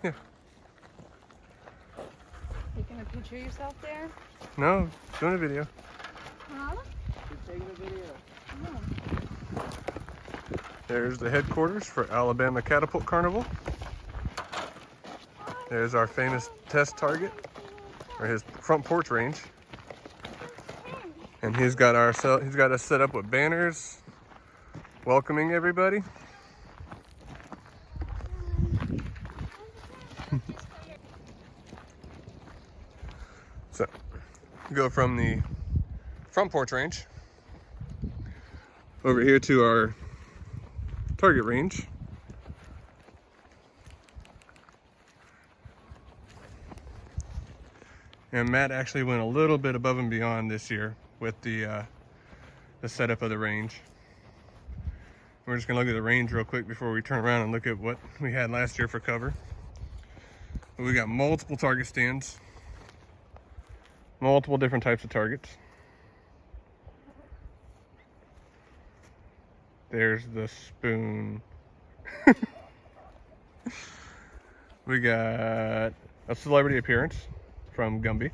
Yeah. Taking a picture of yourself there? No, doing a video. Huh? You're taking a video. No. There's the headquarters for Alabama Catapult Carnival. There's our famous test target, or his front porch range. And he's got us set up with banners welcoming everybody. So, go from the front porch range over here to our target range. And Matt actually went a little bit above and beyond this year with the setup of the range. We're just gonna look at the range real quick before we turn around and look at what we had last year for cover. We got multiple target stands, multiple different types of targets. There's the spoon. We got a celebrity appearance from Gumby.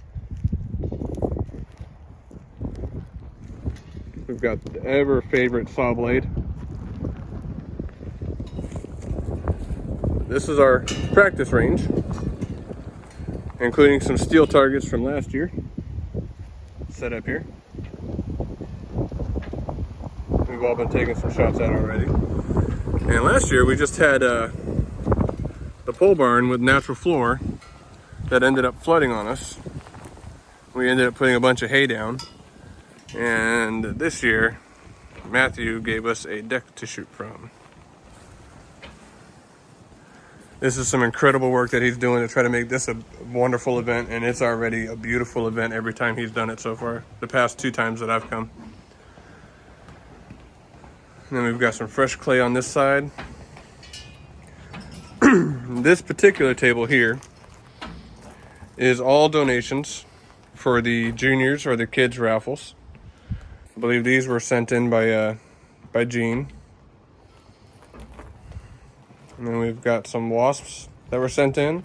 We've got the ever favorite saw blade. This is our practice range, including some steel targets from last year set up here. We've all been taking some shots at already. And last year we just had the pole barn with natural floor that ended up flooding on us. We ended up putting a bunch of hay down. And this year, Matthew gave us a deck to shoot from. This is some incredible work that he's doing to try to make this a wonderful event, and it's already a beautiful event every time he's done it so far, the past 2 times that I've come. And then we've got some fresh clay on this side. This particular table here is all donations for the juniors or the kids raffles. I believe these were sent in by Gene. And then we've got some wasps that were sent in.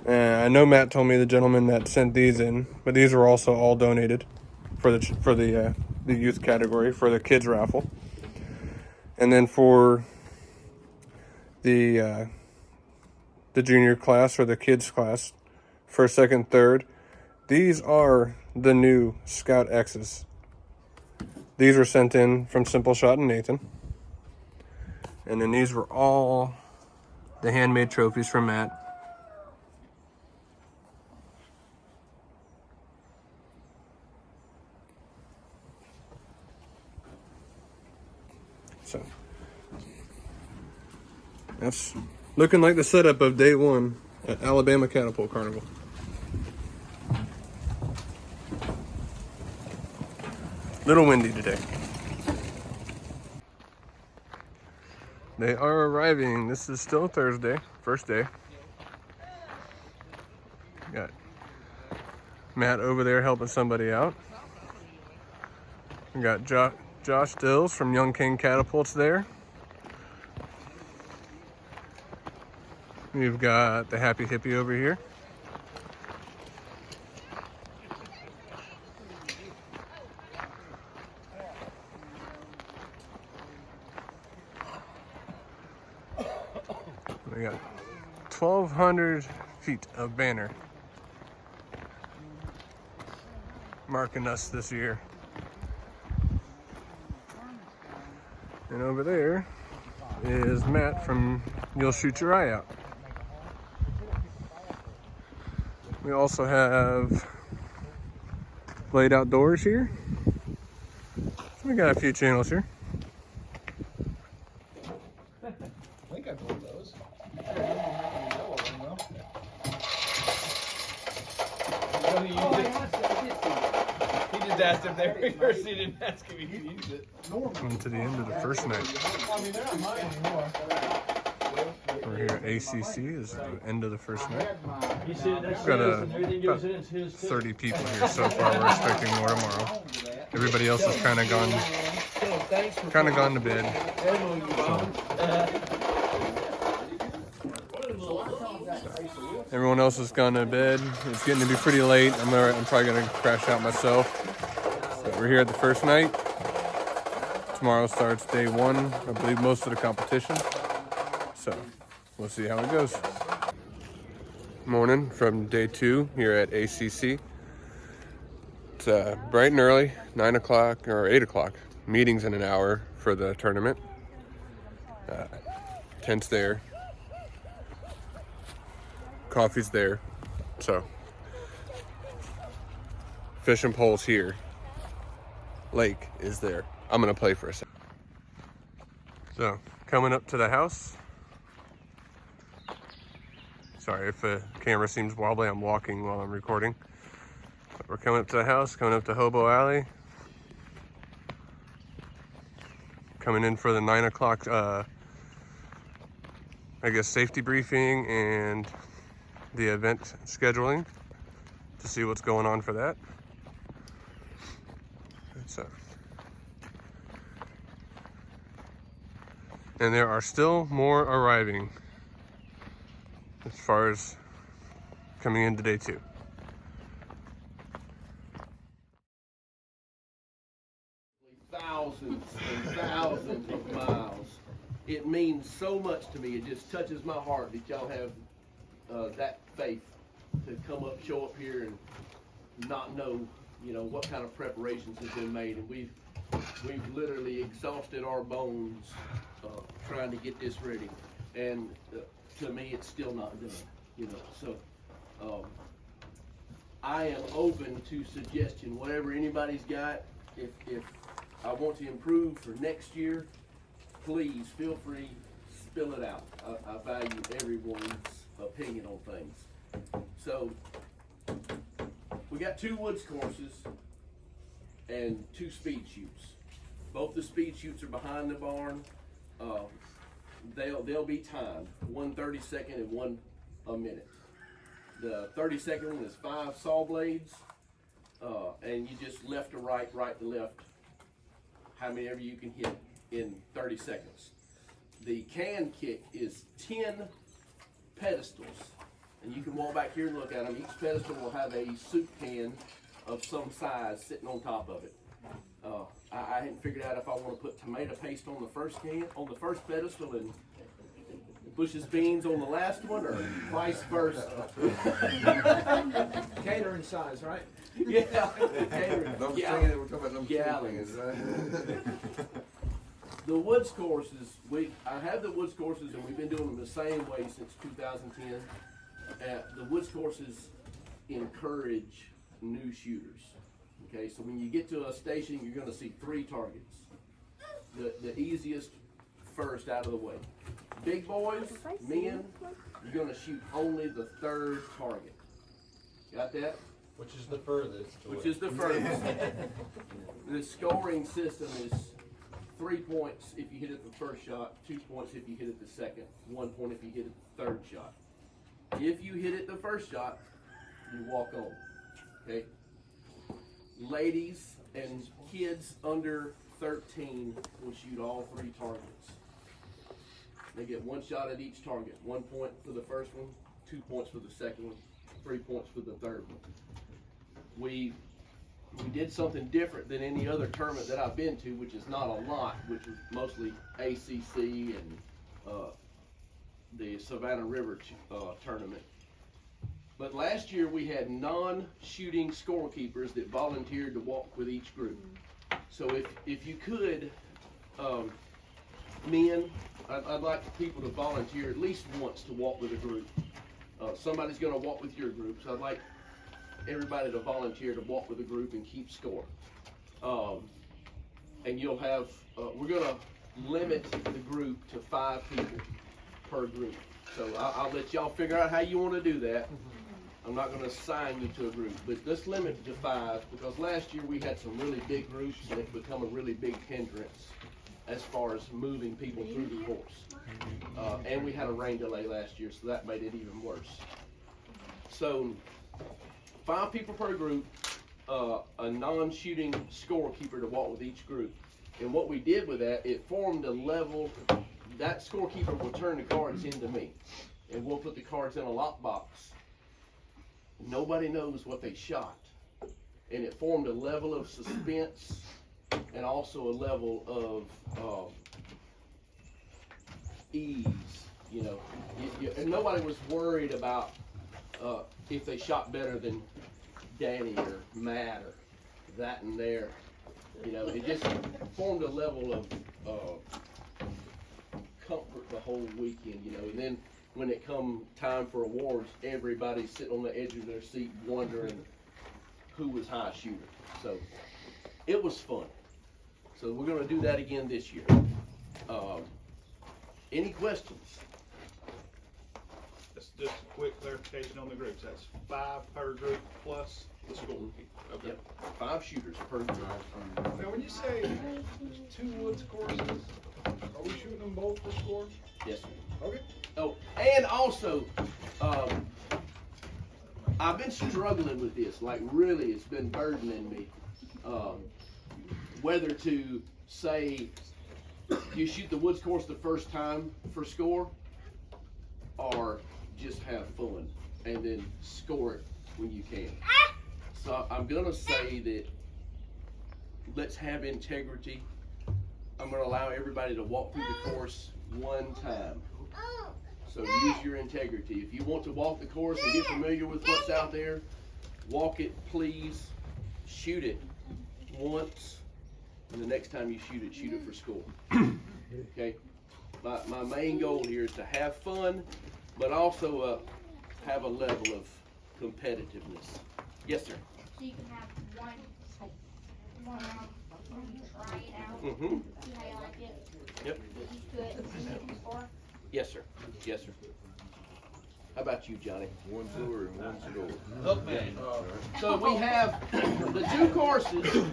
And I know Matt told me the gentleman that sent these in, but these were also all donated for the youth category for the kids raffle. And then for the junior class or the kids class, first, second, third, these are the new Scout X's. These were sent in from Simple Shot and Nathan. And then these were all the handmade trophies from Matt. So, that's looking like the setup of day 1 at Alabama Catapult Carnival. Little windy today. They are arriving. This is still Thursday, first day. Got Matt over there helping somebody out. We got Josh Dills from Young King Catapults there. We've got the Happy Hippie over here. We got 1,200 feet of banner marking us this year. And over there is Matt from You'll Shoot Your Eye Out. We also have Blade Outdoors here. We got a few channels here. I think I bought those. He just asked if they were yours. He didn't ask if he could use it. Coming to the end of the first night. I mean, they're not mine anymore. We're here at ACC. This is the end of the first night. We've got about 30 people here so far. We're expecting more tomorrow. Everybody else has kind of gone to bed. So. Everyone else has gone to bed. It's getting to be pretty late. I'm probably gonna crash out myself. But we're here at the first night. Tomorrow starts day one, I believe, most of the competition. So we'll see how it goes. Morning from day two here at ACC. It's bright and early, 9 o'clock or 8 o'clock. Meetings in an hour for the tournament. Tent's there. Coffee's there. So, fishing poles here. Lake is there. I'm gonna play for a second. So, coming up to the house. Sorry if the camera seems wobbly, I'm walking while I'm recording. But we're coming up to the house, coming up to Hobo Alley. Coming in for the 9 o'clock, I guess, safety briefing and the event scheduling to see what's going on for that. So, and there are still more arriving as far as coming into day two. Thousands and thousands of miles. It means so much to me. It just touches my heart that y'all have that faith to come up, show up here, and not know, what kind of preparations have been made. And we've literally exhausted our bones trying to get this ready. And to me, it's still not done. So I am open to suggestion, whatever anybody's got. If I want to improve for next year, please feel free, spill it out. I value everyone's opinion on things. So we got 2 woods courses and 2 speed shoots. Both the speed shoots are behind the barn. They'll be timed, one 30-second and one a minute. The 30-second one is 5 saw blades, and you just left to right, right to left, how many ever you can hit in 30 seconds. The can kick is 10 pedestals, and you can walk back here and look at them. Each pedestal will have a soup can of some size sitting on top of it. I hadn't figured out if I want to put tomato paste on the first pedestal, and Bush's beans on the last one, or vice versa. Catering size, right? Yeah, catering. Gallons. The woods courses, I have the woods courses, and we've been doing them the same way since 2010. The woods courses encourage new shooters. Okay, so when you get to a station, you're going to see 3 targets. The easiest first out of the way. Big boys, men, you're going to shoot only the 3rd target. Got that? Which is the furthest. Which is the furthest. The scoring system is 3 points if you hit it the first shot, 2 points if you hit it the second, 1 point if you hit it the 3rd shot. If you hit it the first shot, you walk on. Okay? Ladies and kids under 13 will shoot all 3 targets. They get 1 shot at each target. 1 point for the first one, 2 points for the second one, 3 points for the third one. We did something different than any other tournament that I've been to, which is not a lot, which is mostly ACC and the Savannah River tournament. But last year we had non-shooting scorekeepers that volunteered to walk with each group. So if you could, men, I'd like people to volunteer at least once to walk with a group. Somebody's going to walk with your group, so I'd like everybody to volunteer to walk with a group and keep score. And you'll have, we're going to limit the group to 5 people per group. So I'll let y'all figure out how you want to do that. I'm not going to assign you to a group, but let's limit it to 5, because last year we had some really big groups and it's become a really big hindrance as far as moving people through the course. And we had a rain delay last year, so that made it even worse. So 5 people per group, a non-shooting scorekeeper to walk with each group. And what we did with that, it formed a level. That scorekeeper will turn the cards into me. and we'll put the cards in a lockbox. Nobody knows what they shot. And it formed a level of suspense and also a level of ease, you know. And nobody was worried about if they shot better than Danny or Matt or that and there. You know, it just formed a level of comfort the whole weekend, you know. And then when it come time for awards, everybody's sitting on the edge of their seat wondering who was high shooter. So it was fun. So we're going to do that again this year. Any questions? That's just a quick clarification on the groups. That's 5 per group plus the score. Okay. Yep. 5 shooters per group. Now, when you say there's 2 woods courses, are we shooting them both for score? Yes, sir. Okay. Oh, and also, I've been struggling with this. Like, really, it's been burdening me. Whether to say you shoot the woods course the first time for score, or just have fun and then score it when you can. So I'm gonna say that let's have integrity. I'm gonna allow everybody to walk through the course one time. So use your integrity. If you want to walk the course and get familiar with what's out there, walk it, please. Shoot it once, and the next time you shoot it for score. Okay? My main goal here is to have fun, but also have a level of competitiveness. Yes, sir. So you can have one round where you try it out, Mm-hmm. see how you like it, Yep. get used to it, and see if you can score. Yes, sir. Yes, sir. How about you, Johnny? One tour and one score. Look, man. So we have the 2 courses.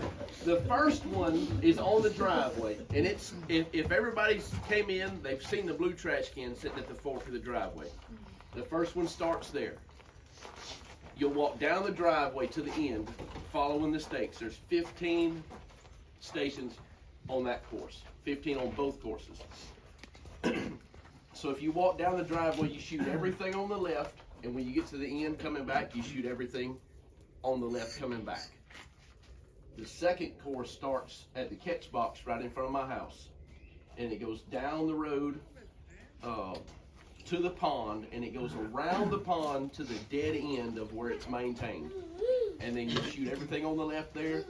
The first one is on the driveway, and it's if everybody's came in, they've seen the blue trash can sitting at the fork of the driveway. The first one starts there. You'll walk down the driveway to the end, following the stakes. There's 15 stations on that course, 15 on both courses. So if you walk down the driveway, you shoot everything on the left, and when you get to the end coming back, you shoot everything on the left coming back. The second course starts at the catch box right in front of my house, and it goes down the road to the pond, and it goes around the pond to the dead end of where it's maintained. And then you shoot everything on the left there.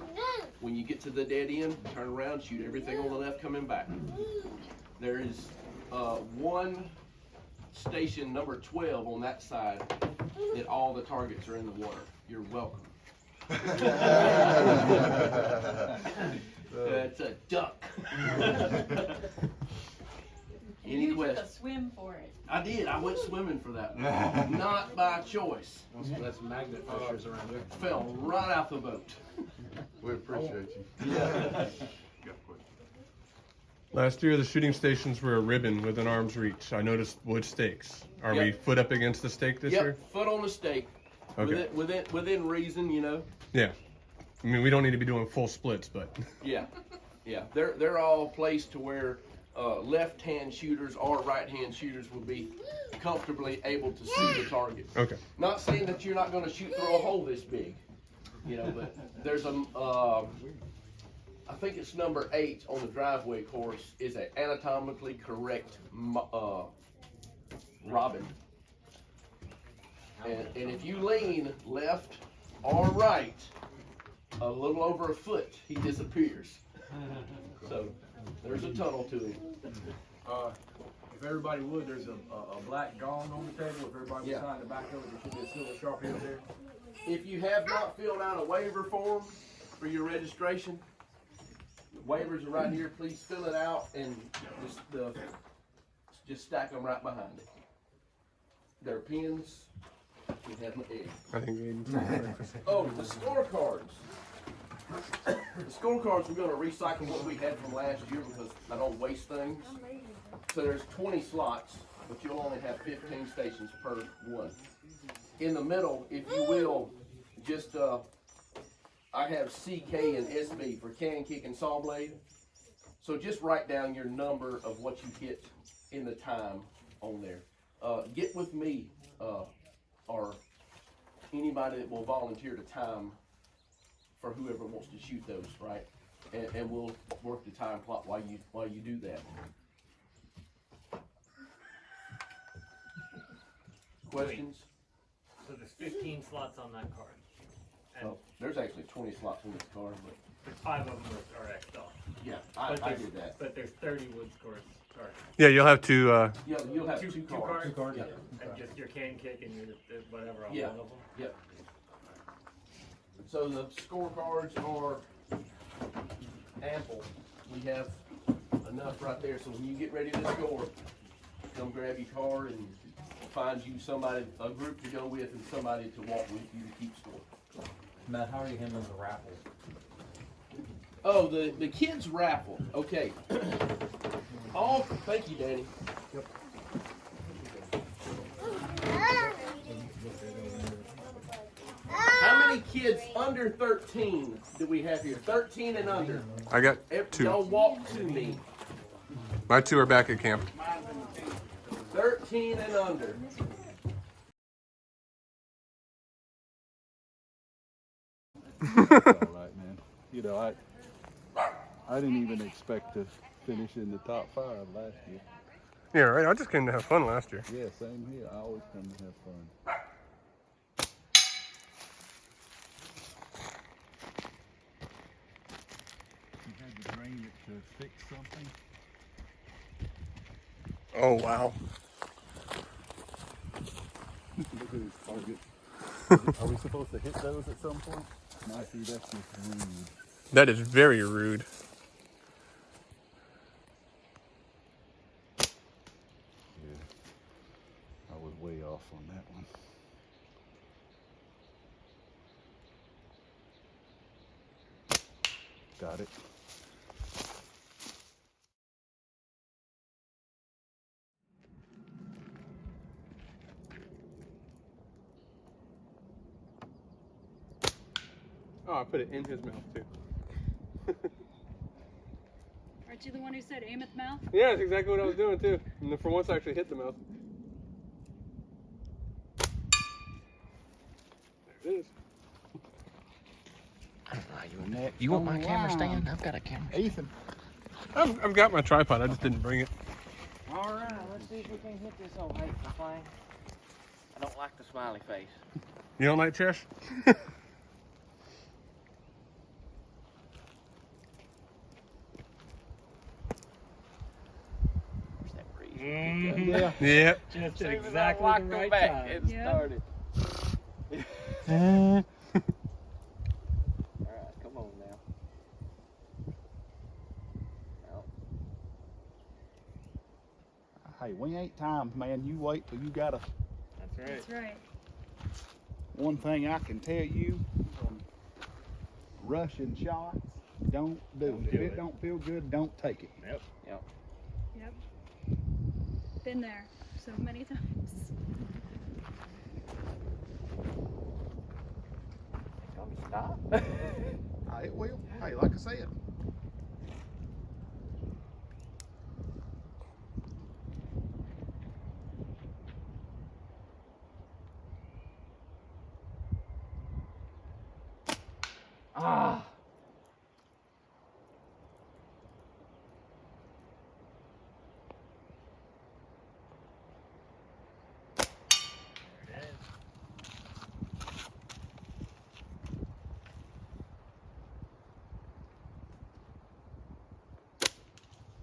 When you get to the dead end, turn around, shoot everything on the left coming back. There is one station, number 12, on that side that all the targets are in the water. You're welcome. That's a duck. Any You took a questions? swim for it. I did. I went swimming for that one. Not by choice. That's magnet fishers around there. Fell right out the boat. We appreciate you. Last year, the shooting stations were a ribbon within arm's reach. I noticed wood stakes. Are we Yep. foot up against the stake this year? Yep, foot on the stake. Okay. Within reason, you know. Yeah. I mean, we don't need to be doing full splits, but Yeah, yeah. They're all placed to where left-hand shooters or right-hand shooters will be comfortably able to see the target. okay. Not saying that you're not going to shoot through a hole this big, you know, but there's a, I think it's number 8 on the driveway course is an anatomically correct robin. And if you lean left or right a little over a foot, he disappears. So there's a tunnel to him. If everybody would, there's a black gong on the table. If everybody Yeah. was signing the back of it, there should be a silver Sharpie up there. If you have not filled out a waiver form for your registration, waivers are right here. Please fill it out and just stack them right behind it. They're pins. We have my egg. I think we need Oh, the scorecards. The scorecards, we're going to recycle what we had from last year because I don't waste things. So there's 20 slots, but you'll only have 15 stations per one. In the middle, if you will, just I have CK and SB for can, kick, and saw blade. So just write down your number of what you hit in the time on there. get with me, or anybody that will volunteer to time for whoever wants to shoot those, right? And we'll work the time clock while you do that. Questions? So there's 15 slots on that card. And Oh, there's actually 20 slots in this card, but there's 5 of them are X'd off. yeah, But I there's- did that. But there's 30 wood scores cards. Yeah, you'll have to. Yeah, you'll have Two two cards? cards. Two cards. Yeah. And just your can kick and your whatever on Yeah. one of them. Yep. So the scorecards are ample. We have enough right there, so when you get ready to score, come grab your card and find you somebody, a group to go with and somebody to walk with you to keep score. Matt, how are you handling the raffle? Oh, the kids raffle. Okay. Thank you, Danny. How many kids under 13 do we have here? 13 and under. I got Y'all 2. walk to me. My 2 are back at camp. 13 and under. All right, man. You know, I didn't even expect to finish in the top 5 last year. Yeah, right. I just came to have fun last year. Yeah, same here. I always come to have fun. You had to drain it to fix something. Oh wow. Look at his target. Are we supposed to hit those at some point? No, see, that's just rude. That is very rude. Yeah, I was way off on that one. Got it. Oh, I put it in his mouth too. Aren't you the one who said aim at the mouth? Yeah, that's exactly what I was doing too. And then for once I actually hit the mouth. There it is. You want my camera stand? I've got a camera. Ethan. I've got my tripod, I just didn't bring it. Alright, let's see if we can hit this old hateful thing. I don't like the smiley face. You don't like Chesh? Where's that breeze? Yeah. Yeah. Just Soon at as I exactly walked the right back, time. it Yeah. started. Alright, come on now. Well, Hey, we ain't timed, man. You wait till you got a. That's right. That's right. One thing I can tell you, rushing shots, don't do Don't it. do If it. it don't feel good, don't take it. Yep. Yep. Been there so many times. gonna stop. It will. Hey, like I said. Ah. There it is.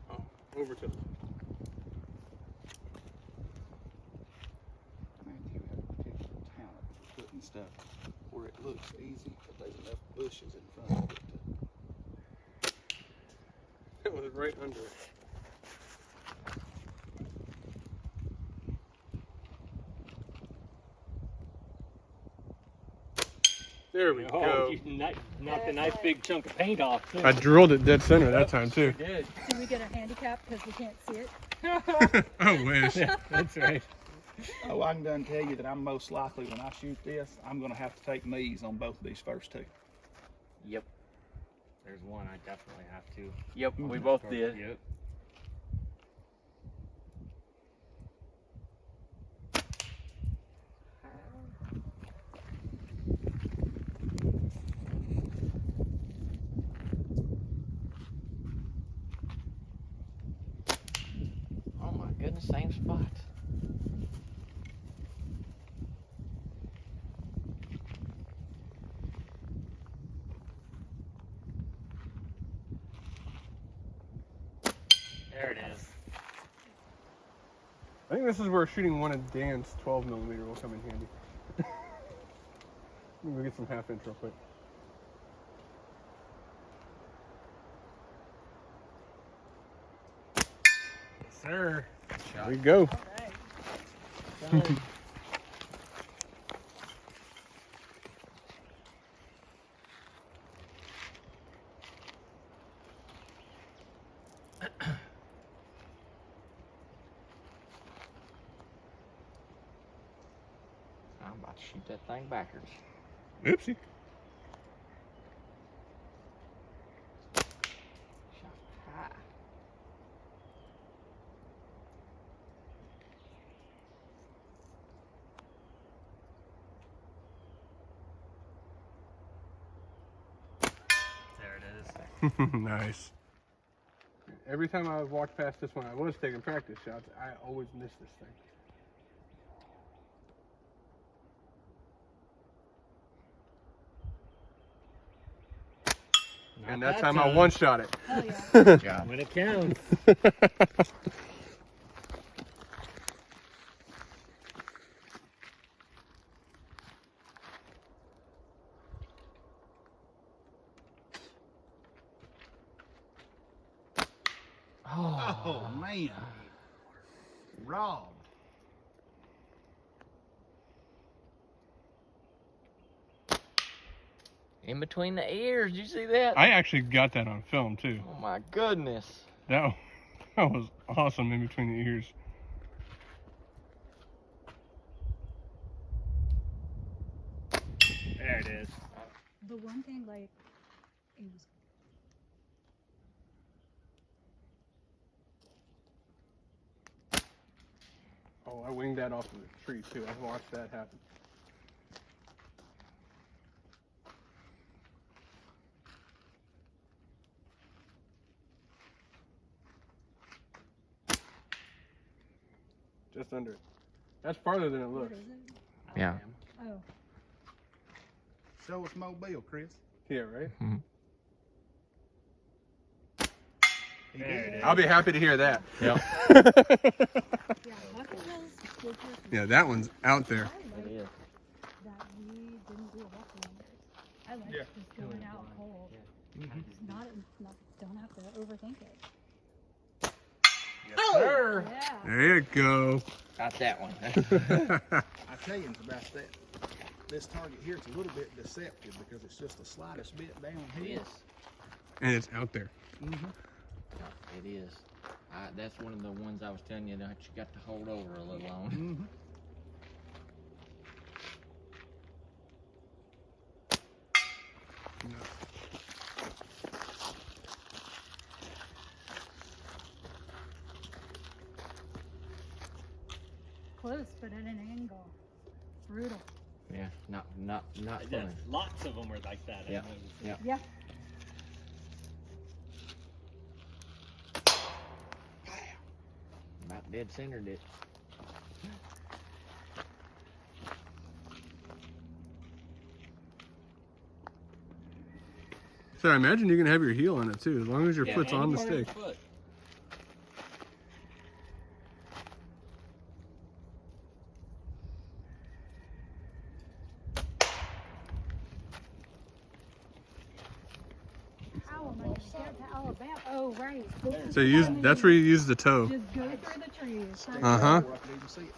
Oh, over to. Man, you have particular talent for putting stuff where it looks easy, but there's enough bushes in front of it to. It was right under it. There we Oh, go. you knocked a nice big chunk of paint off too. I drilled it dead center that time too. You did. Do we get a handicap because we can't see it? I wish. Yeah, that's right. Oh, I can done tell you that I'm most likely when I shoot this, I'm gonna have to take knees on both of these first 2. Yep. There's one I definitely have to. Yep, we both did. Yep. same spots. There it is. I think this is where shooting one of Dan's 12mm will come in handy. Let me get some half inch real quick. Yes, sir. There we go. Done. I'm about to shoot that thing backwards. Oopsie. Shot high. There it is. Nice. Every time I walked past this one, I was taking practice shots. I always miss this thing. Not And that that time I one-shot it. Hell yeah. Good job. When it counts. Oh, man. Rob. In between the ears, did you see that? I actually got that on film too. Oh my goodness. That was awesome in between the ears. There it is. The one thing, like, it was Oh, I winged that off of the tree too. I watched that happen. Just under it. That's farther than it what looks. is it? Yeah. Oh, Show us Mobile, Chris. Yeah, right? He There did. it is. I'll be happy to hear that. Yep. yeah, Bucky has good person. Yeah, that one's out there. I It like is. that we didn't do a bucky numbers. I like Yeah. just going out whole. Not don't have to overthink it. Yes, sir. Yeah. There you go. Got that one. I tell you about that. This target here, it's a little bit deceptive because it's just the slightest bit It downhill. is. And it's out there. It is. That's one of the ones I was telling you that you got to hold over a little on. Close, but at an angle. Brutal. Yeah, not That's- fun. Lots of them were like that. I Yeah. noticed. Yeah. Yeah. About dead centered it. So I imagine you can have your heel on it too, as long as your Yeah, foot's and on you the want your stick. foot. How am I gonna get to Alabama? Oh, right. This is So you use, that's where you use the toe. just go through the trees. Uh-huh. Where I can even see it.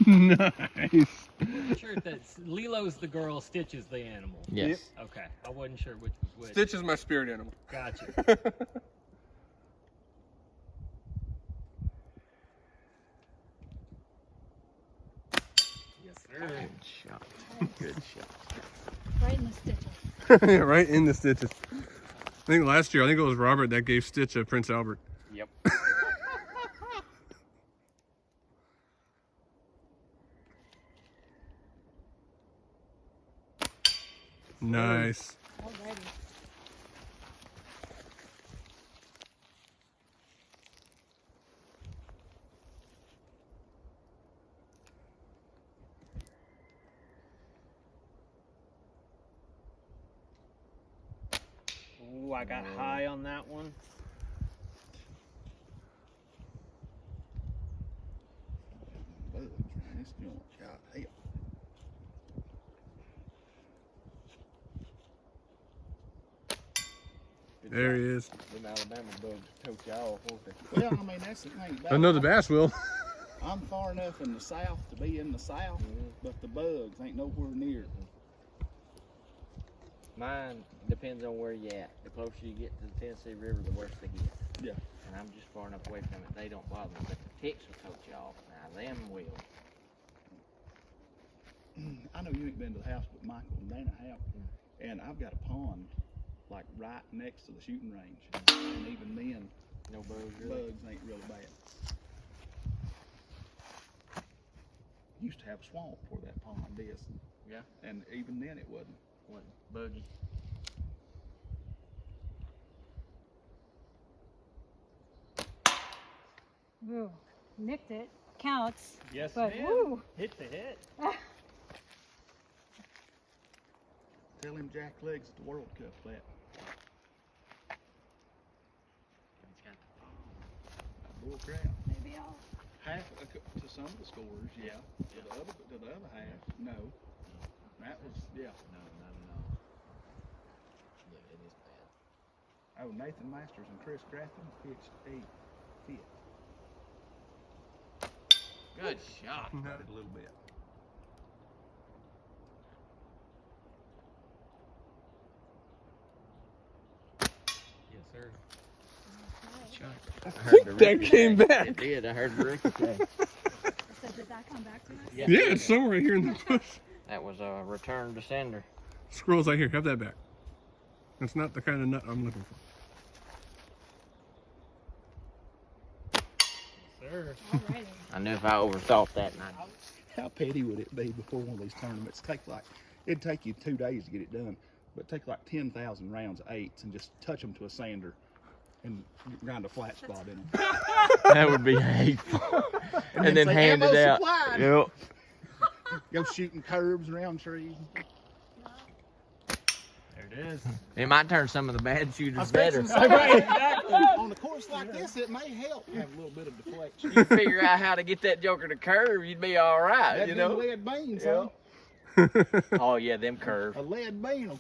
Nice. I'm sure that's Lilo's the girl, Stitch is the animal. Yes. Okay, I wasn't sure which was which. Stitch is my spirit animal. Gotcha. Yes, sir. Good shot. Good shot. Right in the stitches. Right in the stitches. I think last year, it was Robert that gave Stitch a Prince Albert. Yep. Nice. Alrighty. Ooh, I got high on that one. Bugs, man. This joint, God hell. There he is. Them Alabama bugs tote you off, won't they? Well, I mean, that's the thing about Another bass will. I'm far enough in the south to be in the south, but the bugs ain't nowhere near. Mine depends on where you at. The closer you get to the Tennessee River, the worse they get. Yeah. And I'm just far enough away from it, they don't bother me. But the ticks will tote you off. Now, them will. I know you ain't been to the house, but Michael and Dana have. And I've got a pond, like right next to the shooting range. And even then, No bugs, really? bugs ain't really bad. Used to have a swamp where that pond is. Yeah. And even then it wasn't. What, buggy? Ooh, nicked it. Counts. Yes, But ma'am. woo. Hit the hit. Tell him Jack Legs at the World Cup that. It's got Bull crap. Maybe I'll. Half to some of the scores, yeah. To the other half, no. That was, yeah. no, not at all. Yeah, it is bad. Oh, Nathan Masters and Chris Grafton pitched a fit. Good shot. Got it a little bit. Yes, sir. Okay. I heard the That ricochet. came back. It did. I heard the ricochet. So did that come back to us? Yeah. Yeah, it's somewhere right here in the bush. That was a return to sender. Squirrels right here. Have that back. That's not the kind of nut I'm looking for. Sir. Alrighty. I knew if I overthought that, and How petty would it be before one of these tournaments? It'd take you 2 days to get it done, but take like 10,000 rounds of 8s and just touch them to a sander and grind a flat spot in them. that would be hateful. and then say, hand it "Ammo out. supplied." Yep. Go shooting curbs around trees. There it is. It might turn some of the bad shooters I was better. fixing to say, Right, exactly. on a course like this, it may help have a little bit of deflection. You figure out how to get that joker to curve, you'd be all right, That'd you be know? lead beans, Yeah. huh? Oh, yeah, them curve. A lead bean.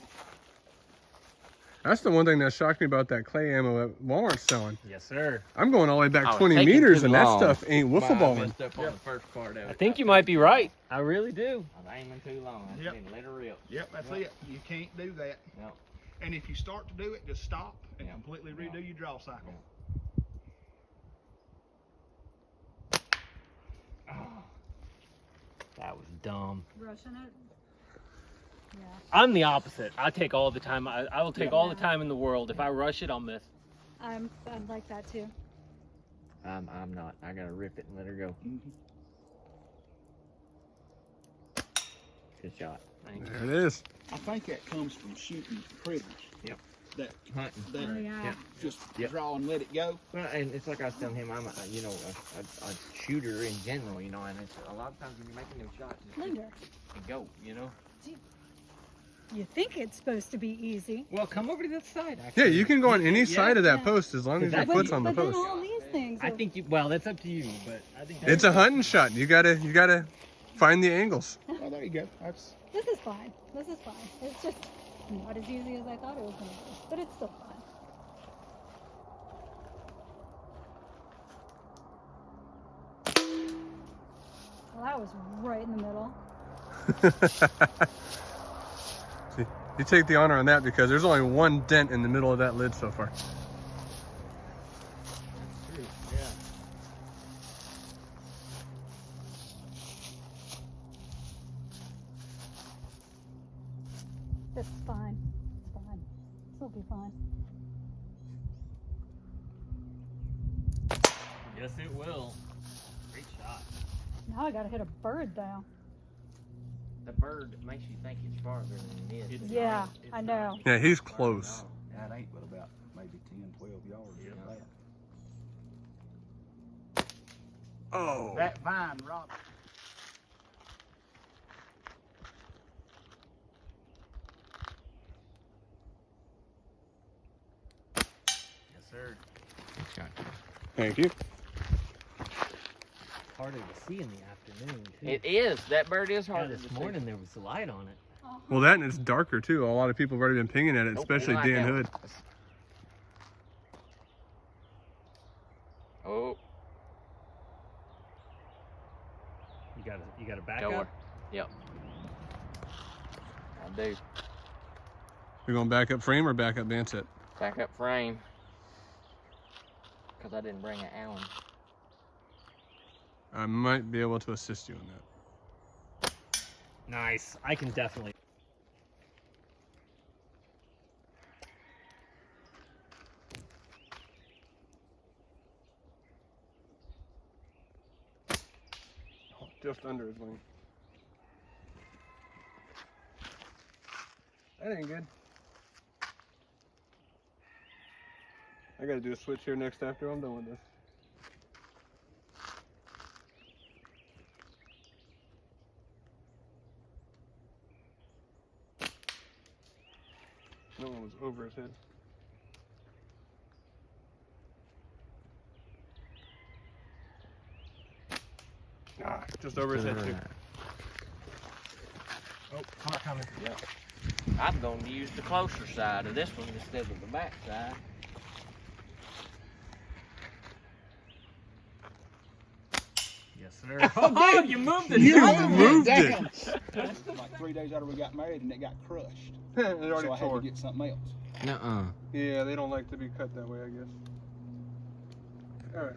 That's the one thing that shocked me about that clay ammo that Walmart's selling. Yes, sir. I'm going all the way back Oh, 20 taking meters too and that long. stuff ain't wiffle I balling. messed up on the first part of it. I think you might be right. I really do. I was aiming too long. I Yep. didn't let her rip. Yep, that's it. You can't do that. Yep. And if you start to do it, just stop and Yeah. completely redo your draw cycle. That was dumb. Rushing it. Yeah. I'm the opposite. I take all the time. I will take all the Yeah. time in the world. If I rush it, I'll miss. I'm like that too. I'm not. I gotta rip it and let her go. Mhm. Good shot. Thank you. There it is. I think that comes from shooting critters. Yep. That Hunting. Oh yeah. Yeah. just Yep. draw and let it go. Well, and it's like I was telling him, I'm a shooter in general, you know, and it's a lot of times when you're making them shots, it's Linger. just go, you know. You think it's supposed to be easy. Well, come over to the side. Yeah, Actually. you can go on any Yeah. side of that Yeah. post as long as your But- foot's on the but then post. all these things. I are- think you. Well, that's up to you, but I think It's a hunting shot. You gotta find the angles. Oh, there you go. That's This is fine. This is fine. It's just not as easy as I thought it was going to be, but it's still fun. Well, that was right in the middle. See, you take the honor on that because there's only one dent in the middle of that lid so far. true. Yeah. It's fine. It's fine. This will be fine. Yes, it will. Great shot. Now I got to hit a bird though. The bird makes you think it's farther than it is. Yeah, I know. Yeah, he's close. That ain't but about maybe 10, 12 yards. Yeah. Like Oh. that vine robbed. Yes, sir. Thank you. Harder to see in the afternoon, too. It is. That bird is Yeah, hard this to morning there was light on it. Well, that and it's darker too. A lot of people have already been pinging at it, Nope, especially we like Dan that Hood. one. Oh, You gotta back door. up. Yep. I do. You're going back up frame or back up band set? Back up frame. Because I didn't bring an Allen. I might be able to assist you on that. Nice. I can definitely. Just under his wing. That ain't good. I gotta do a switch here next after I'm done with this. No one was over his head. Ah, just over his head too. Oh, car coming. Yep. I'm going to use the closer side of this one instead of the back side. Yes, sir. Oh, you moved it. You moved it. Like 3 days after we got married, and it got crushed. It already So I had tore. to get something else. Nuh-uh. Yeah, they don't like to be cut that way, I guess. All right.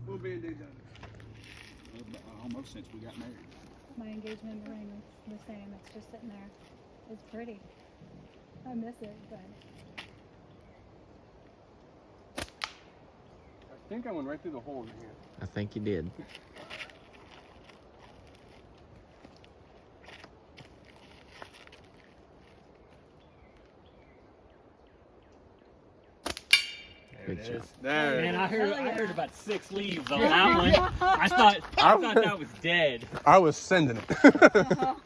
We'll be a day done. Almost since we got married. My engagement ring is the same. It's just sitting there. It's pretty. I miss it, but I think I went right through the hole in here. I think you did. There it Good is. job. There. Man, I Hell yeah. heard about 6 leaves on that one. I thought that was dead. I was sending it.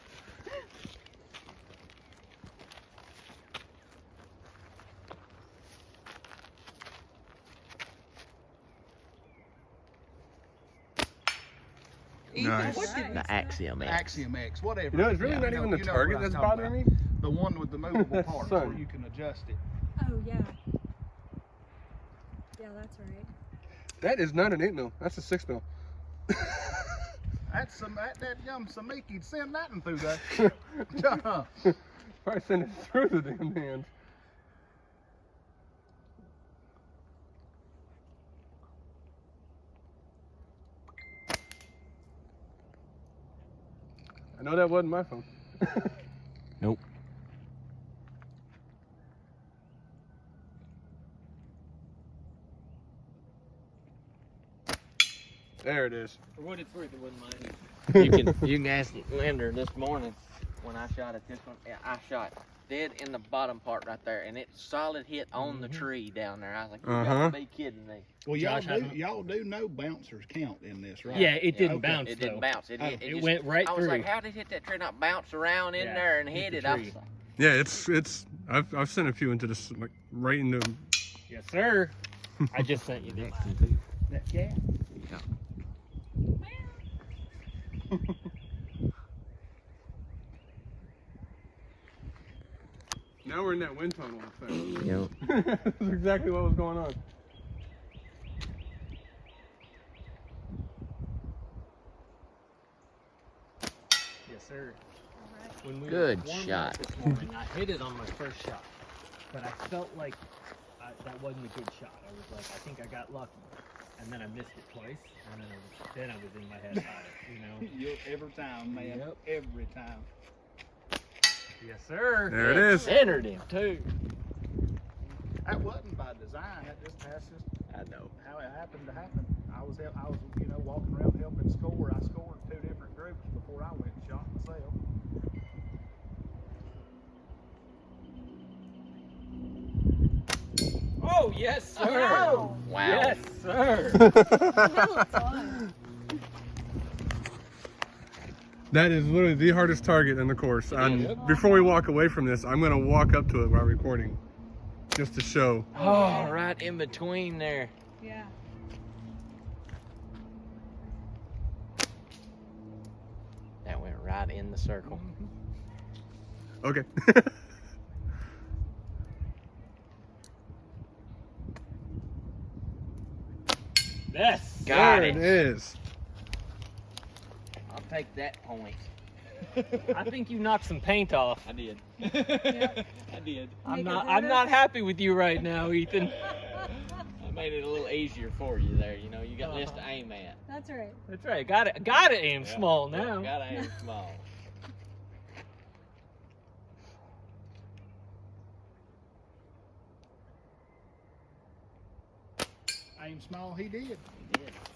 Nice. The Axiom X. Axiom X, whatever. You know, it's really Yeah, not you know- even the you know target what I'm that's talking bothering about. me. The one with the movable parts where Son. you can adjust it. oh yeah. Yeah, that's right. That is not an 8mm. That's a 6mm. That's some that young Samiki send that one through there. Probably send it through the damn hand. I know that wasn't my phone. Nope. There it is. For what it's worth, it wasn't mine. You can ask Linder this morning when I shot at this one. Yeah, I shot dead in the bottom part right there, and it solid hit on the tree down there. I was like, you got to be kidding me. Well, Josh, y'all do know bouncers count in this, right? Yeah, it didn't okay. bounce It though. didn't bounce. It It went right I was through. like, how did it hit that tree, not bounce around in Yeah, there and hit hit the it? I tree. was like, Yeah, it's. I've sent a few into this, like right into. Yes, sir. I just sent you this. That cat. Now we're in that wind tunnel effect. Yep. That's exactly what was going on. Yes, sir. When we Good were warming shot. up this morning, I hit it on my first shot, but I felt like that wasn't a good shot. I was like, I think I got lucky, and then I missed it twice, and then I was in my head about it, you know. Every time, man. Yep. Every time. Yes, sir. There it is. Centered him too. That wasn't by design. That's just I know. how it happened to happen. I was you know, walking around helping score. I scored 2 different groups before I went and shot myself. Oh, yes, sir. Wow. Wow. Yes, sir. That looks fun. That is literally the hardest target in the course. And before we walk away from this, I'm gonna walk up to it while recording, just to show. Oh, right in between there. Yeah. That went right in the circle. Okay. Yes. Got There it. it is. I'll take that point. I think you knocked some paint off. I did. Yep. I did. I'm Make it not harder? happy with you right now, Ethan. I made it a little easier for you there. You know, you got less to aim at. That's right. That's right. Got to aim small now. Gotta aim small. Aim small, he did. You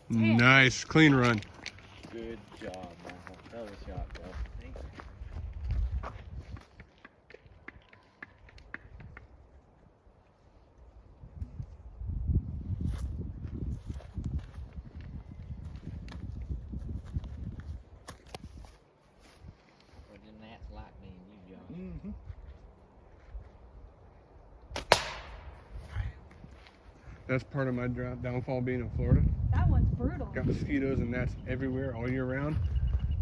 did. Nice, clean run. Good job, Michael. That was a shot, bro. Thank you. Well, then that's like me and you, Josh. Mm-hmm. That's part of my downfall being in Florida. That one's brutal. Got mosquitoes and gnats everywhere all year round.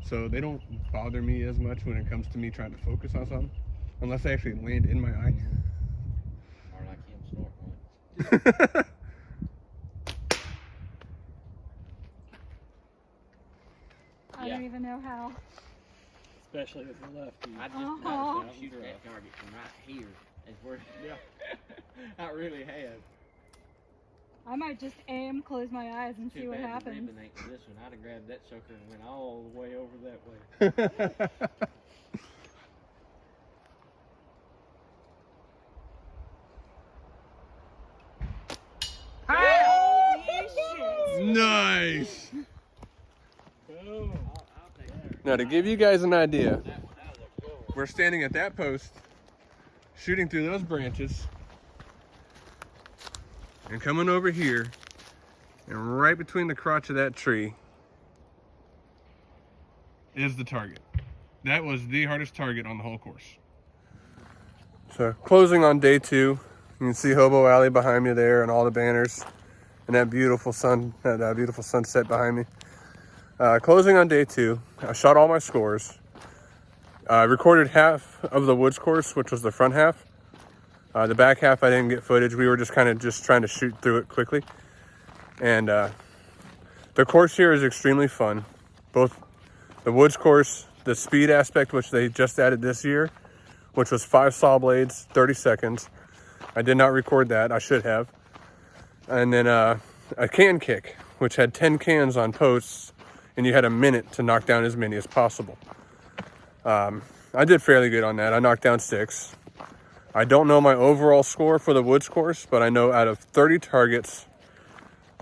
So they don't bother me as much when it comes to me trying to focus on something. Unless they actually land in my eye. Or like him snorkeling. I don't even know how. Especially with the lefty. I just Uh-huh. noticed I shoot that target from right here. Is where I really have. I might just aim, close my eyes, and see Too what bad the happens. ribbon ain't for this one. I'd have grabbed that sucker and went all the way over that way. Nice. Boom. I'll take that. Now to give you guys an idea, That one out of the door. we're standing at that post, shooting through those branches, and coming over here, and right between the crotch of that tree is the target. That was the hardest target on the whole course. So closing on day 2, you can see Hobo Alley behind me there and all the banners and that beautiful beautiful sunset behind me. Closing on day 2, I shot all my scores. I recorded half of the woods course, which was the front half. The back half I didn't get footage. We were just kind of trying to shoot through it quickly. And the course here is extremely fun. Both the woods course, the speed aspect, which they just added this year, which was 5 saw blades, 30 seconds. I did not record that, I should have. And then a can kick, which had 10 cans on posts, and you had a minute to knock down as many as possible. I did fairly good on that. I knocked down 6. I don't know my overall score for the woods course, but I know out of 30 targets,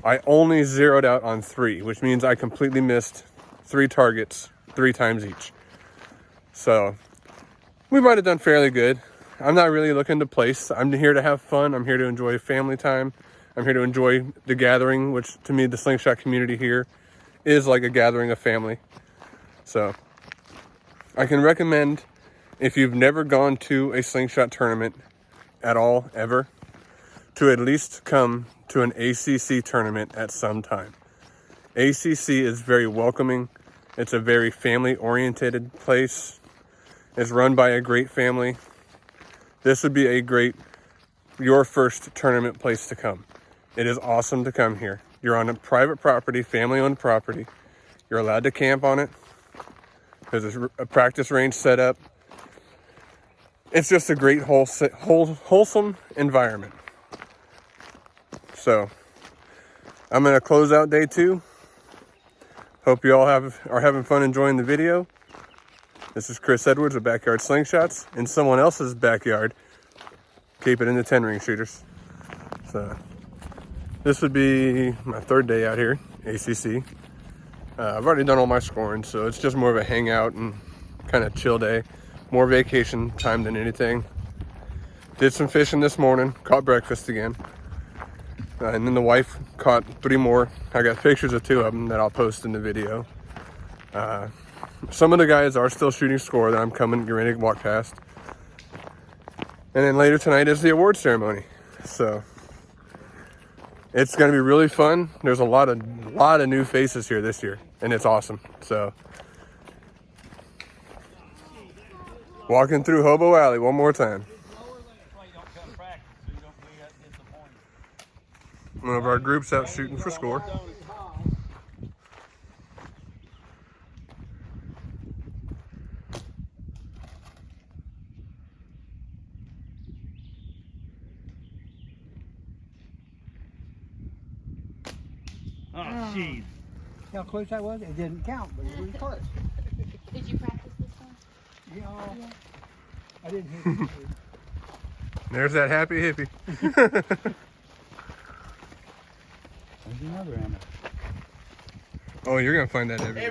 I only zeroed out on 3, which means I completely missed 3 targets 3 times each. So we might have done fairly good. I'm not really looking to place. I'm here to have fun. I'm here to enjoy family time. I'm here to enjoy the gathering, which to me, the slingshot community here is like a gathering of family. So I can recommend, if you've never gone to a slingshot tournament at all, ever, to at least come to an ACC tournament at some time. ACC is very welcoming. It's a very family-oriented place. It's run by a great family. This would be your first tournament place to come. It is awesome to come here. You're on a private property, family-owned property. You're allowed to camp on it. There's a practice range set up. It's just a great wholesome environment. So I'm gonna close out day 2. Hope you all are having fun enjoying the video. This is Chris Edwards of Backyard Slingshots in someone else's backyard. Keep it in the 10 ring shooters. So this would be my 3rd day out here. ACC. I've already done all my scoring, so it's just more of a hangout and kind of chill day. More vacation time than anything. Did some fishing this morning, caught breakfast again. And then the wife caught 3 more. I got pictures of 2 of them that I'll post in the video. Some of the guys are still shooting score that I'm getting ready to walk past. And then later tonight is the award ceremony. So it's gonna be really fun. There's a lot of new faces here this year, and it's awesome. So walking through Hobo Alley one more time. One of our groups out shooting for score. Oh, jeez. How close that was? It didn't count, but it was really close. Did you practice this one? Yeah. I didn't hit it. There's that happy hippie. There's another animal. Oh, you're gonna find that everywhere.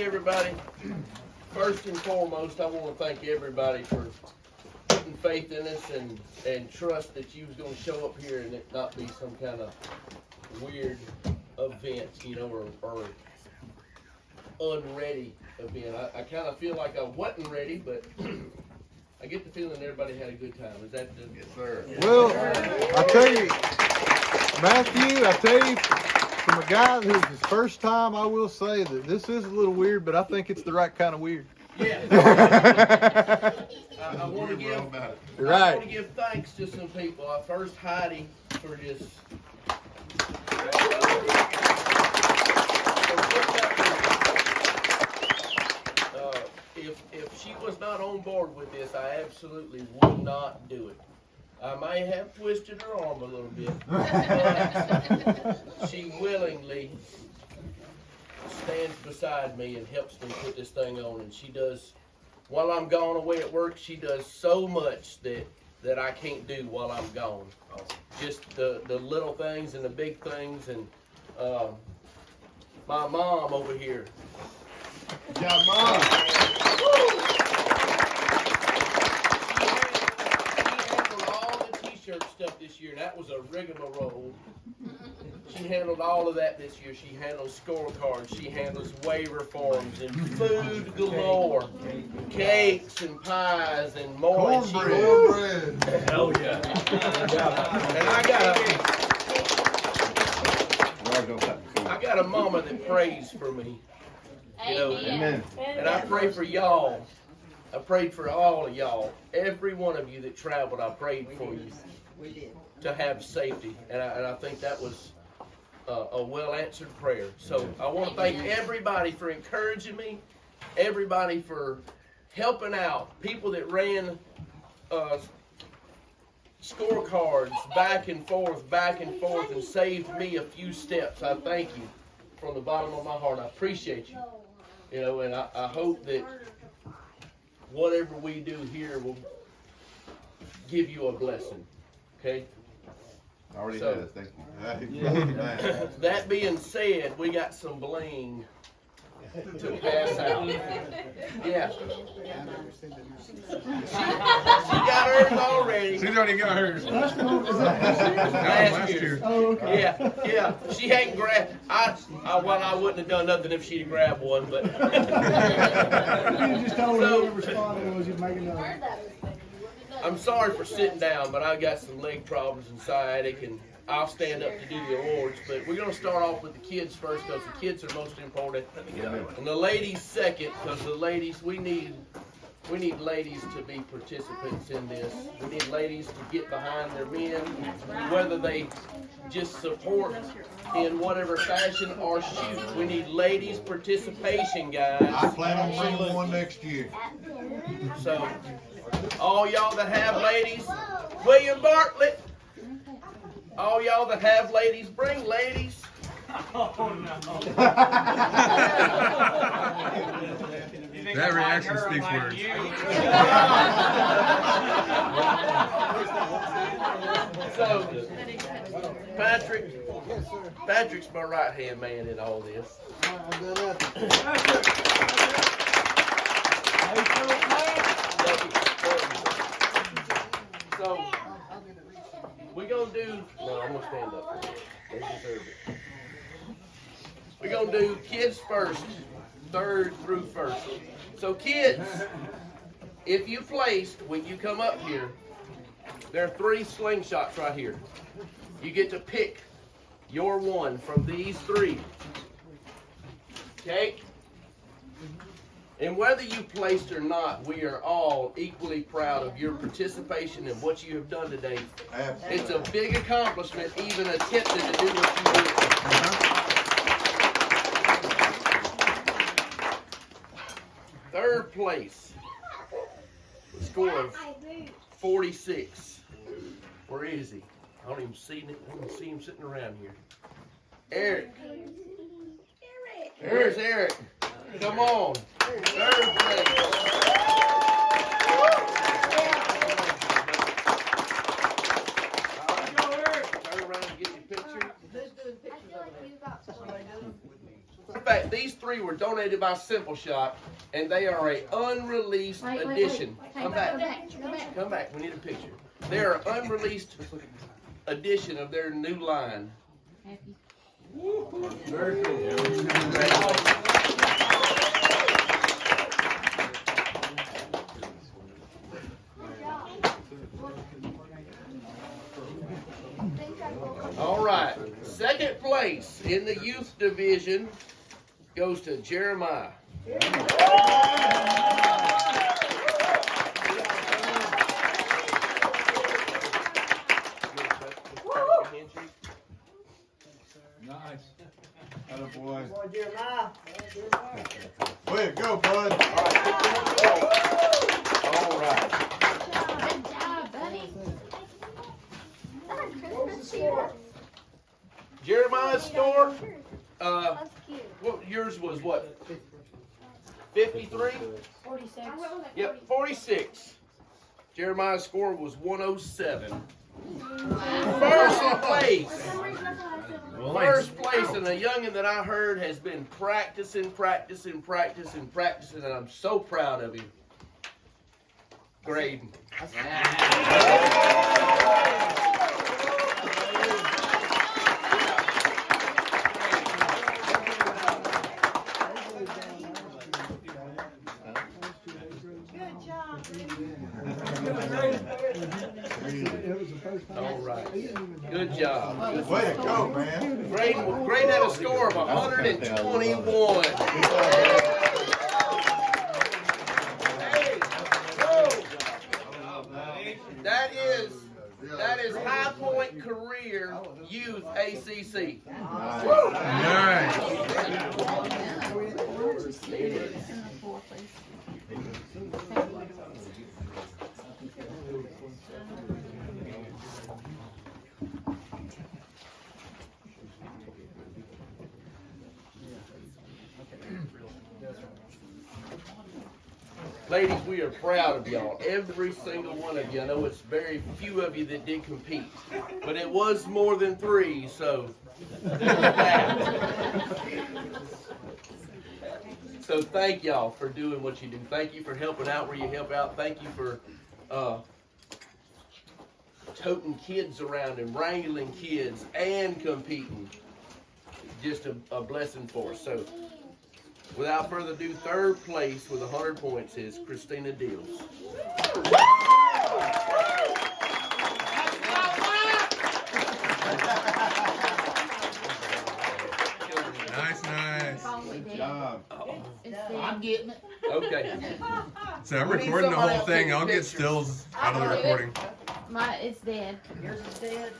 Everybody. First and foremost, I want to thank everybody for putting faith in us and trust that you was going to show up here and it not be some kind of weird event, you know, or unready event. I kind of feel like I wasn't ready, but I get the feeling everybody had a good time. Is that the... Yes, sir. Well, I tell you, Matthew, I tell you, from a guy who's his first time, I will say that this is a little weird, but I think it's the right kind of weird. Yeah. I want to give thanks to some people. First, Heidi for just if she was not on board with this, I absolutely would not do it. I may have twisted her arm a little bit, but she willingly stands beside me and helps me put this thing on. And she does, while I'm gone away at work, she does so much that I can't do while I'm gone. Just the little things and the big things. And my mom over here. Yeah, Mom. Stuff this year, and that was a rigmarole. She handled all of that this year. She handles scorecards, she handles waiver forms, and food galore, cakes and pies and more. Cornbread. Hell yeah. And I got a mama that prays for me, you know. Amen. And I pray for y'all. I prayed for all of y'all, every one of you that traveled. I prayed for you to have safety, and I think that was a well-answered prayer. So I want to thank everybody for encouraging me, everybody for helping out, people that ran scorecards back and forth, and saved me a few steps. I thank you from the bottom of my heart. I appreciate you, you know, and I hope that whatever we do here will give you a blessing. Okay? Already So, has, thank you. That being said, we got some bling to pass out. Yeah. She got hers already. She's already got hers. Last year. Oh, okay. Yeah. She ain't grabbed. Well, I wouldn't have done nothing if she'd have grabbed one, but. You just told her whoever spotted was, you'd make another. I'm sorry for sitting down, but I got some leg problems and sciatic, and I'll stand up to do the awards. But we're going to start off with the kids first, because the kids are most important, and the ladies second, because the ladies, we need ladies to be participants in this. We need ladies to get behind their men, whether they just support in whatever fashion or shoot. We need ladies' participation, guys. I plan on bringing one next year. So, all y'all that have ladies, William Bartlett, all y'all that have ladies, bring ladies. Oh, no. That reaction speaks words. So, Patrick's my right-hand man in all this. I've done nothing. So, we're gonna do, no, I'm gonna stand up. They deserve it. We're gonna do kids first, third through first. So kids, if you placed, when you come up here, there are 3 slingshots right here. You get to pick your one from these 3. Okay? And whether you placed or not, we are all equally proud of your participation and what you have done today. It's a big accomplishment, even attempting to do what you did. Third place, score of 46. Where is he? I don't even see him sitting around here. Eric. Where's Eric? Come on. Third place. Turn around and get your picture. In fact, these 3 were donated by Simple Shot, and they are a unreleased edition. Come back. Come back. We need a picture. They are an unreleased edition of their new line. Very cool. All right. Second place in the youth division goes to Jeremiah. Nice. Attaboy. Boy, Jeremiah. Way to go, bud. All right. Good job, buddy. What was the score? Jeremiah's score, That's cute. what yours was what? 53? 46. Yep, 46. Jeremiah's score was 107. First place. First place, and a youngin' that I heard has been practicing, and I'm so proud of him. Graydon. All right. Good job. Way to go, man. Graydon had a score of 121. Hey, that is High Point Career Youth ACC. Nice. Ladies, we are proud of y'all. Every single one of you. I know it's very few of you that did compete, but it was more than 3, so there's that. So thank y'all for doing what you do. Thank you for helping out where you help out. Thank you for toting kids around and wrangling kids and competing. Just a blessing for us. So without further ado, third place with 100 points is Christina Deals. Nice. Good job. I'm getting it. Okay. So I'm We need recording the somebody whole else thing. taking I'll get pictures. stills out of the recording. It's dead. Yours is dead.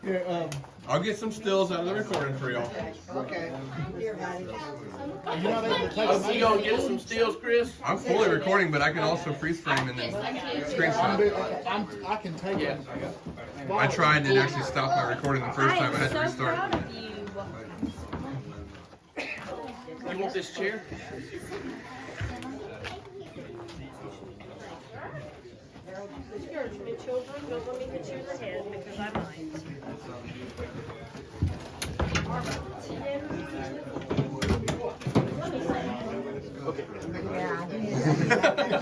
Yeah, I'll get some stills out of the recording for y'all. Okay. Here, buddy. you're not able to take Oh, so you gonna get some steals, Chris? I'm fully recording, but I can also freeze frame and then screenshot. I can take Yeah. it. I tried and it actually stopped my recording the first time. I had to restart it. You want this chair? Excuse me, children, don't let me hit you in the head because I might.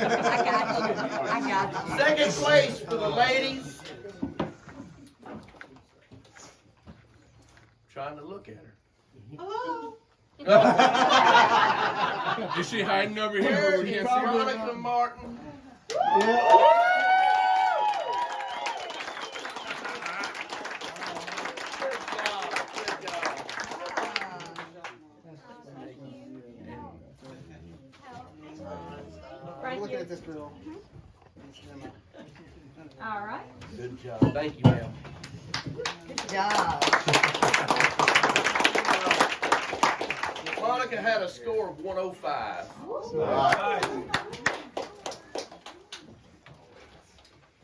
I got you. Second place for the ladies. Trying to look at her. Hello. Is she hiding over here where Where we is can't see her? Veronica Martin? Good job, good job. Right Looking here. at this girl. All right. Good job. Thank you, ma'am. Good job. Monica had a score of 105.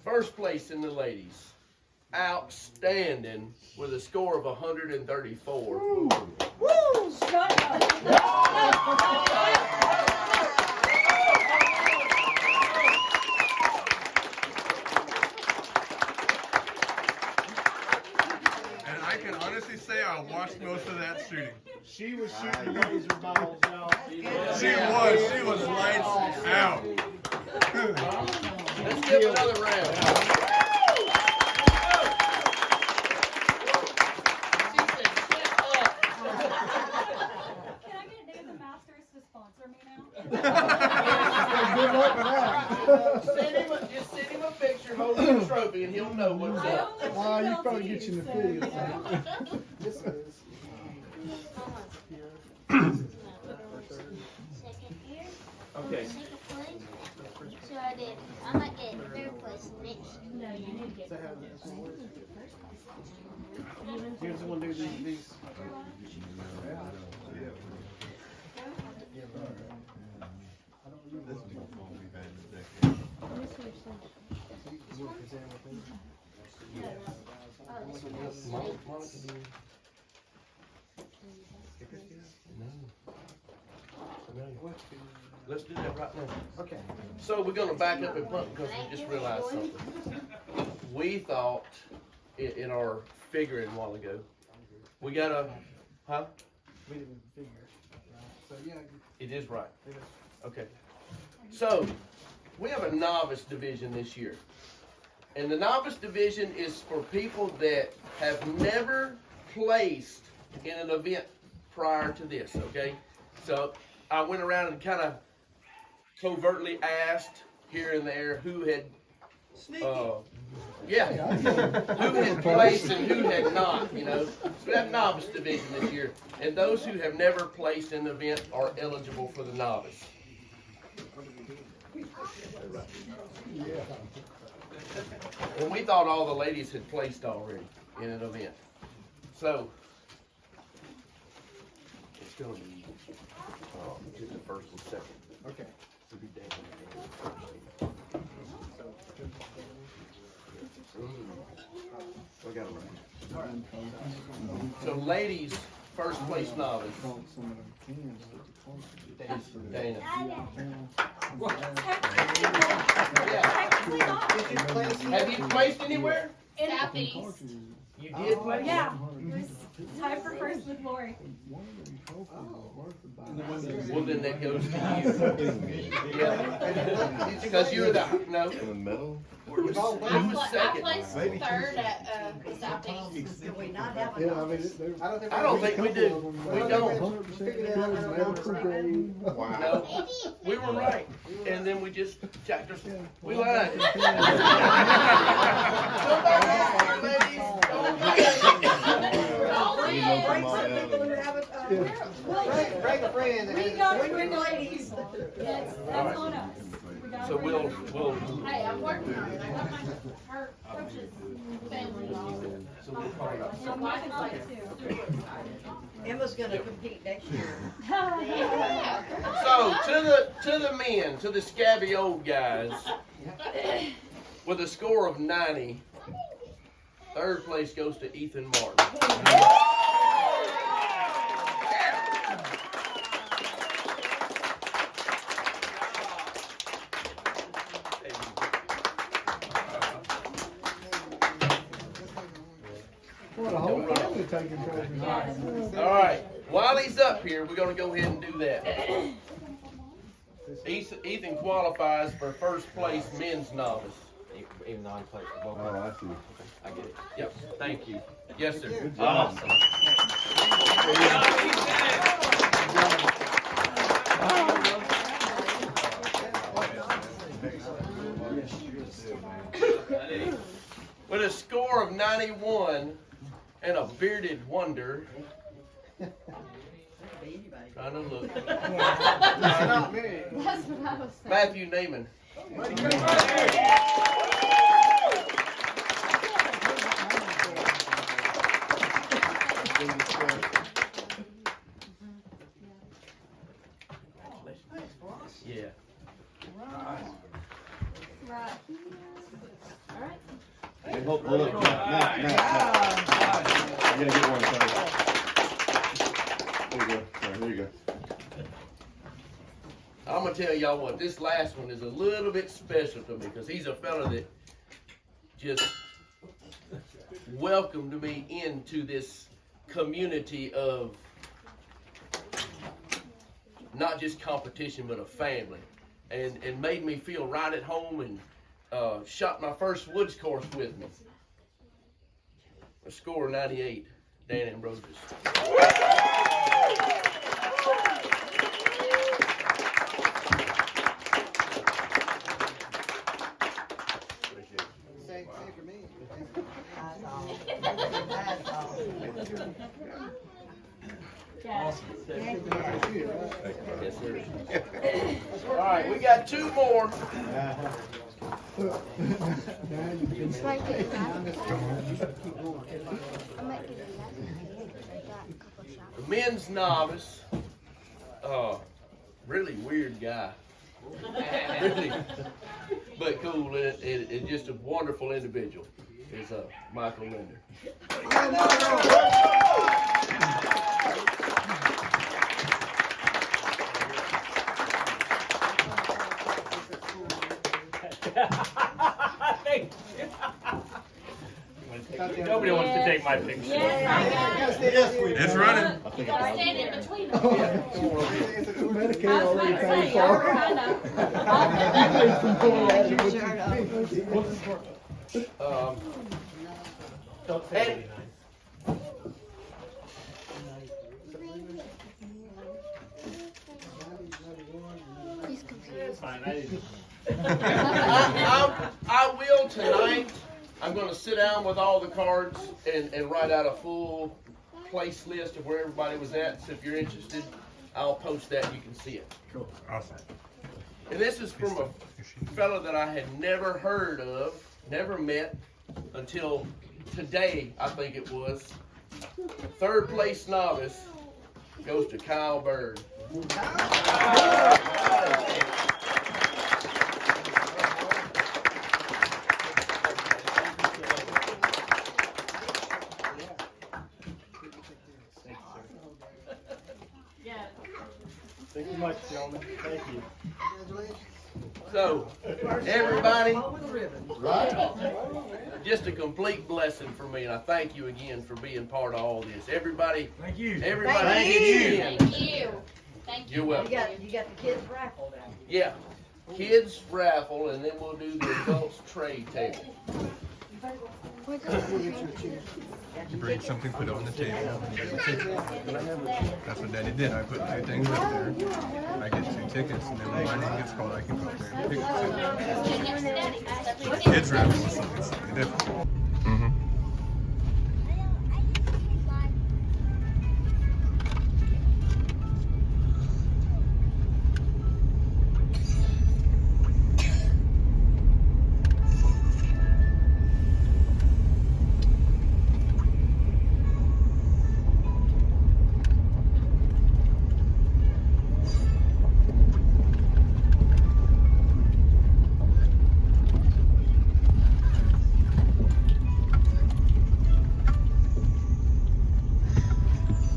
First place in the ladies. Outstanding with a score of 134. Woo! Shut up. And I can honestly say I watched most of that shooting. She was shooting laser balls, y'all. She was lights out. Let's give another round. Can I get David Masters to sponsor me now? Good luck with that. Just send him a picture holding the trophy and he'll know what's up. You probably get you in the field. This is. Second year. Okay. Second place. So I did. I might get third place next. No, you need to get You just want to do these. Let's do that right now. Okay. So we're gonna back up and punt because we just realized something. We thought in our figuring a while ago, we got a, huh? We didn't figure it. So yeah. It is right. Okay. So we have a novice division this year. And the novice division is for people that have never placed in an event prior to this, okay? So I went around and kind of covertly asked here and there who had, who had placed and who had not, you know. So we have novice division this year. And those who have never placed in the event are eligible for the novice. And we thought all the ladies had placed already in an event. So, it's going to be just the first and second. Okay. It'll be Dan. We got it right. So, ladies, first place novice is Dana. Technically not. Have you placed anywhere? Southeast. You did place? Yeah. It was tied for first with Lori. Well, then that goes to you. Yeah. Because you were the, no. In the middle? Who was I second? placed third at the Southeast. Do we not have a Yeah, I novice? mean, I don't think we do. We don't. 100% No. We were right. And then we just jacked ourselves. We lied. Bring a friend. We got three ladies. That's on us. We got So three we'll, ladies. Hey, I'm working on it. I got her coach's family all. so we'll call it up. So mine is like two. Emma's gonna compete next year. So to the men, to the scabby old guys, with a score of 90, third place goes to Ethan Martin. What, a whole family taking pictures? All right. While he's up here, we're gonna go ahead and do that. Ethan qualifies for first place men's novice. Even though I played for both. Oh, I see. I get it. Yep. Thank you. Yes, sir. Awesome. With a score of 91 and a bearded wonder. Trying to look. Not me. That's what I was saying. Matthew Naaman. Yeah. Right. All right. Hey, hold up. Matt. You gotta get one, sorry. There you go. Sorry, there you go. I'm gonna tell y'all what, this last one is a little bit special to me because he's a fella that just welcomed me into this community of not just competition but a family, and made me feel right at home, and shot my first woods course with me. A score of 98, Dan Ambrosius. Yes, sir. All right, we got two more. It's like it. I might get it. I got a couple shots. The men's novice, really weird guy. Really, but cool. It's just a wonderful individual. Is Michael Linder. Nobody wants to take my picture. It's running. Stand in between them. Medicare already paid for. And He's confused. Fine, I didn't. I will tonight. I'm going to sit down with all the cards and write out a full place list of where everybody was at. So if you're interested, I'll post that. You can see it. Cool. Awesome. And this is from a fellow that I had never heard of, never met until today, I think it was. Third place novice goes to Kyle Bird. Thank you much, gentlemen. Thank you. So, everybody, just a complete blessing for me, and I thank you again for being part of all this. Everybody, Thank you. everybody, Thank you. Thank you. Thank you. You're welcome. You got the kids raffle down. Yeah, kids raffle, and then we'll do the adults trade table. You bring something, put it on the table. That's what Daddy did. I put 2 things up there. I get 2 tickets, and then when my name gets called, I can go up there and pick the ticket. Kids raffle is something different.